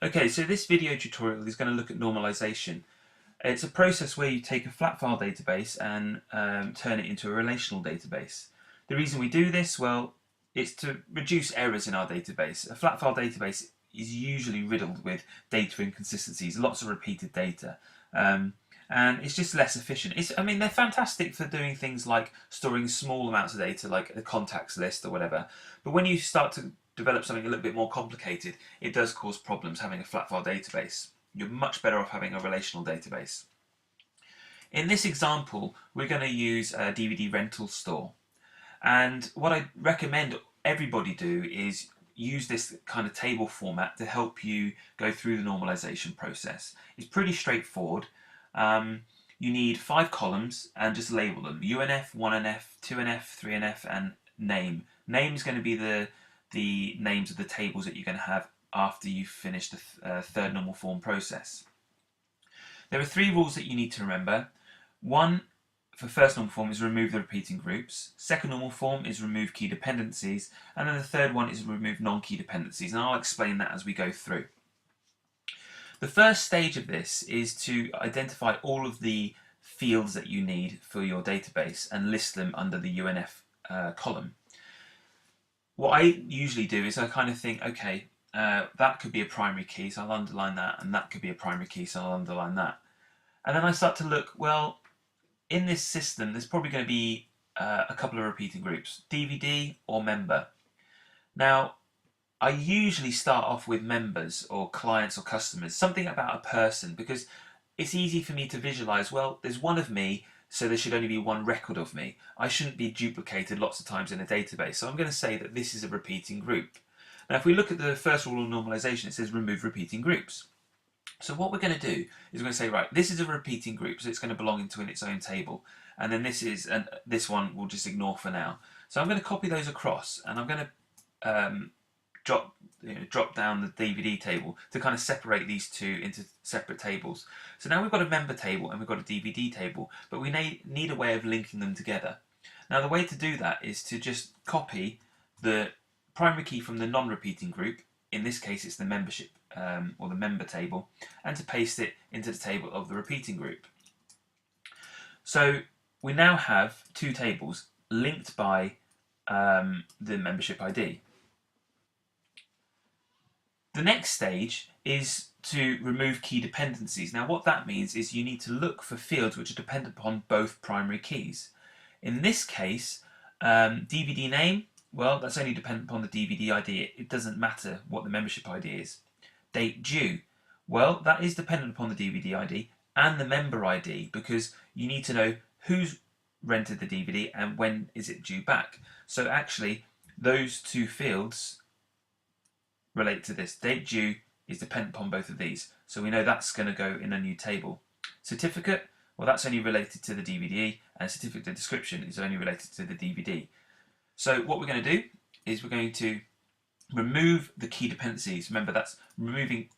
Okay, so this video tutorial is going to look at normalization. It's a process where you take a flat file database and turn it into a relational database. The reason we do this, well, it's to reduce errors in our database. A flat file database is usually riddled with data inconsistencies, lots of repeated data. And it's just less efficient. I mean, they're fantastic for doing things like storing small amounts of data, like a contacts list or whatever. But when you start to develop something a little bit more complicated, it does cause problems having a flat file database. You're much better off having a relational database. In this example, we're going to use a DVD rental store. And what I recommend everybody do is use this kind of table format to help you go through the normalization process. It's pretty straightforward. You need 5 columns and just label them: UNF, 1NF, 2NF, 3NF, and name. Name is going to be the names of the tables that you're going to have after you've finished the third normal form process. There are 3 rules that you need to remember. One, for first normal form, is remove the repeating groups. Second normal form is remove key dependencies. And then the third one is remove non-key dependencies. And I'll explain that as we go through. The first stage of this is to identify all of the fields that you need for your database and list them under the UNF column. What I usually do is I kind of think, okay, that could be a primary key, so I'll underline that, and that could be a primary key, so I'll underline that. And then I start to look, well, in this system, there's probably going to be a couple of repeating groups, DVD or member. Now, I usually start off with members or clients or customers, something about a person, because it's easy for me to visualize, well, there's one of me, so there should only be one record of me. I shouldn't be duplicated lots of times in a database. So I'm going to say that this is a repeating group. Now, if we look at the first rule of normalization, it says remove repeating groups. So what we're going to do is we're going to say, right, this is a repeating group, so it's going to belong into its own table. And then this one we'll just ignore for now. So I'm going to copy those across, and I'm going to drop down the DVD table to kind of separate these two into separate tables. So now we've got a member table and we've got a DVD table, but we need a way of linking them together. Now the way to do that is to just copy the primary key from the non-repeating group, in this case it's the membership or the member table, and to paste it into the table of the repeating group. So we now have 2 tables linked by the membership ID. The next stage is to remove key dependencies. Now what that means is you need to look for fields which are dependent upon both primary keys. In this case, DVD name, well, that's only dependent upon the DVD ID. It doesn't matter what the membership ID is. Date due, well, that is dependent upon the DVD ID and the member ID, because you need to know who's rented the DVD and when is it due back. So actually, those 2 fields relate to this. Date due is dependent upon both of these, so we know that's going to go in a new table. Certificate, well, that's only related to the DVD, and certificate description is only related to the DVD. So what we're going to do is we're going to remove the key dependencies. Remember, that's removing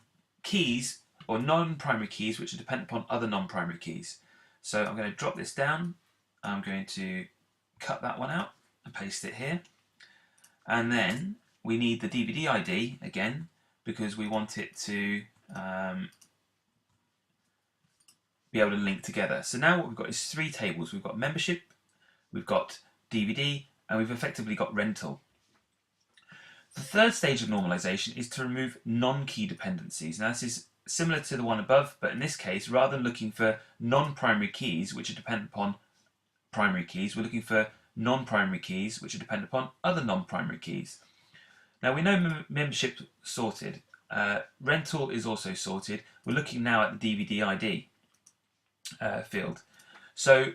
keys or non-primary keys which are dependent upon other non-primary keys. So I'm going to drop this down. I'm going to cut that one out and paste it here. And then we need the DVD ID again, because we want it to be able to link together. So now what we've got is 3 tables. We've got membership, we've got DVD, and we've effectively got rental. The third stage of normalization is to remove non-key dependencies. Now this is similar to the one above, but in this case, rather than looking for non-primary keys which are dependent upon primary keys, we're looking for non-primary keys which are dependent upon other non-primary keys. Now we know membership sorted, rental is also sorted. We're looking now at the DVD ID field. So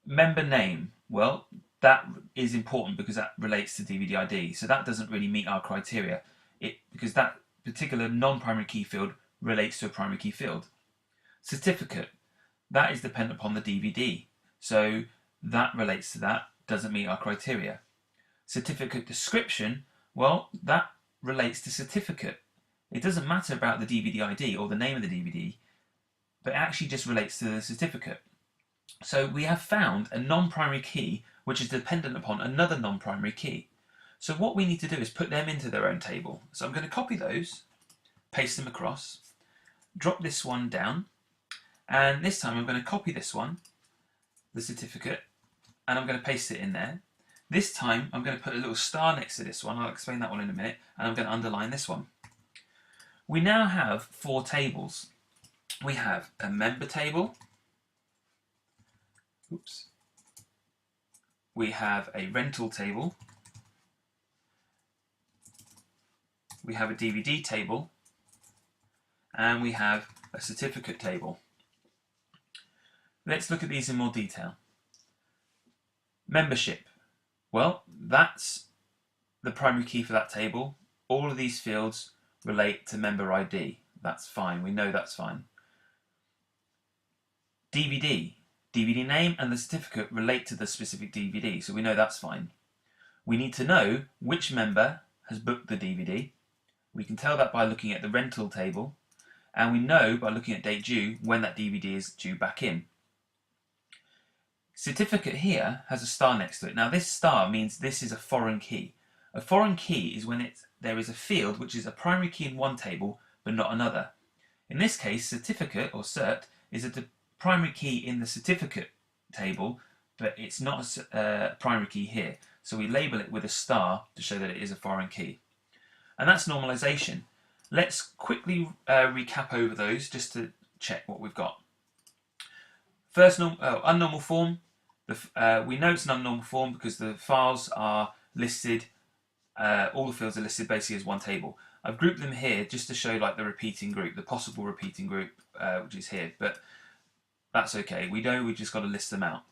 member name, well, that is important because that relates to DVD ID. So that doesn't really meet our criteria because that particular non-primary key field relates to a primary key field. Certificate, that is dependent upon the DVD. So that relates to that, doesn't meet our criteria. Certificate description, well, that relates to certificate. It doesn't matter about the DVD ID or the name of the DVD, but it actually just relates to the certificate. So we have found a non-primary key which is dependent upon another non-primary key. So what we need to do is put them into their own table. So I'm going to copy those, paste them across, drop this one down, and this time I'm going to copy this one, the certificate, and I'm going to paste it in there. This time I'm going to put a little star next to this one. I'll explain that one in a minute, and I'm going to underline this one. We now have 4 tables. We have a member table. Oops. We have a rental table. We have a DVD table. And we have a certificate table. Let's look at these in more detail. Membership. Well, that's the primary key for that table. All of these fields relate to member ID. That's fine. We know that's fine. DVD. DVD name and the certificate relate to the specific DVD, so we know that's fine. We need to know which member has booked the DVD. We can tell that by looking at the rental table, and we know by looking at date due when that DVD is due back in. Certificate here has a star next to it. Now this star means this is a foreign key. A foreign key is when there is a field which is a primary key in one table but not another. In this case, certificate or cert is a primary key in the certificate table, but it's not a primary key here. So we label it with a star to show that it is a foreign key. And that's normalization. Let's quickly recap over those just to check what we've got. First, unnormal form. We know it's an unnormal form because the files are listed, all the fields are listed basically as one table. I've grouped them here just to show like the repeating group, the possible repeating group, which is here, but that's okay. We know we've just got to list them out.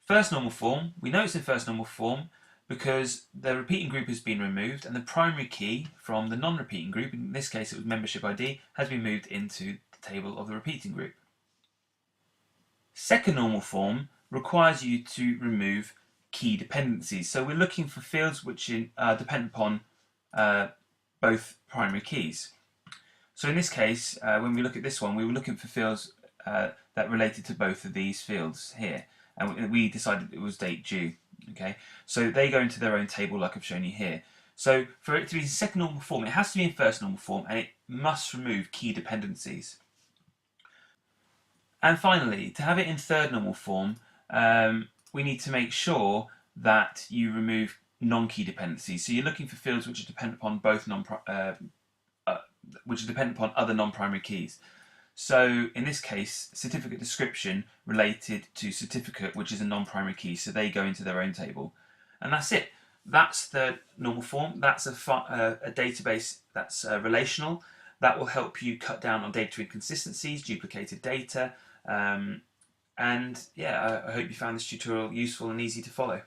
First normal form, we know it's in first normal form because the repeating group has been removed and the primary key from the non-repeating group, in this case it was membership ID, has been moved into the table of the repeating group. Second normal form requires you to remove key dependencies. So we're looking for fields which depend upon both primary keys. So in this case, when we look at this one, we were looking for fields that related to both of these fields here, and we decided it was date due. Okay, so they go into their own table like I've shown you here. So for it to be second normal form, it has to be in first normal form, and it must remove key dependencies. And finally, to have it in third normal form, we need to make sure that you remove non-key dependencies. So you're looking for fields which are dependent upon both other non-primary keys. So in this case, certificate description related to certificate, which is a non-primary key, so they go into their own table. And that's it. That's the normal form. That's a database that's relational. That will help you cut down on data inconsistencies, duplicated data, and yeah, I hope you found this tutorial useful and easy to follow.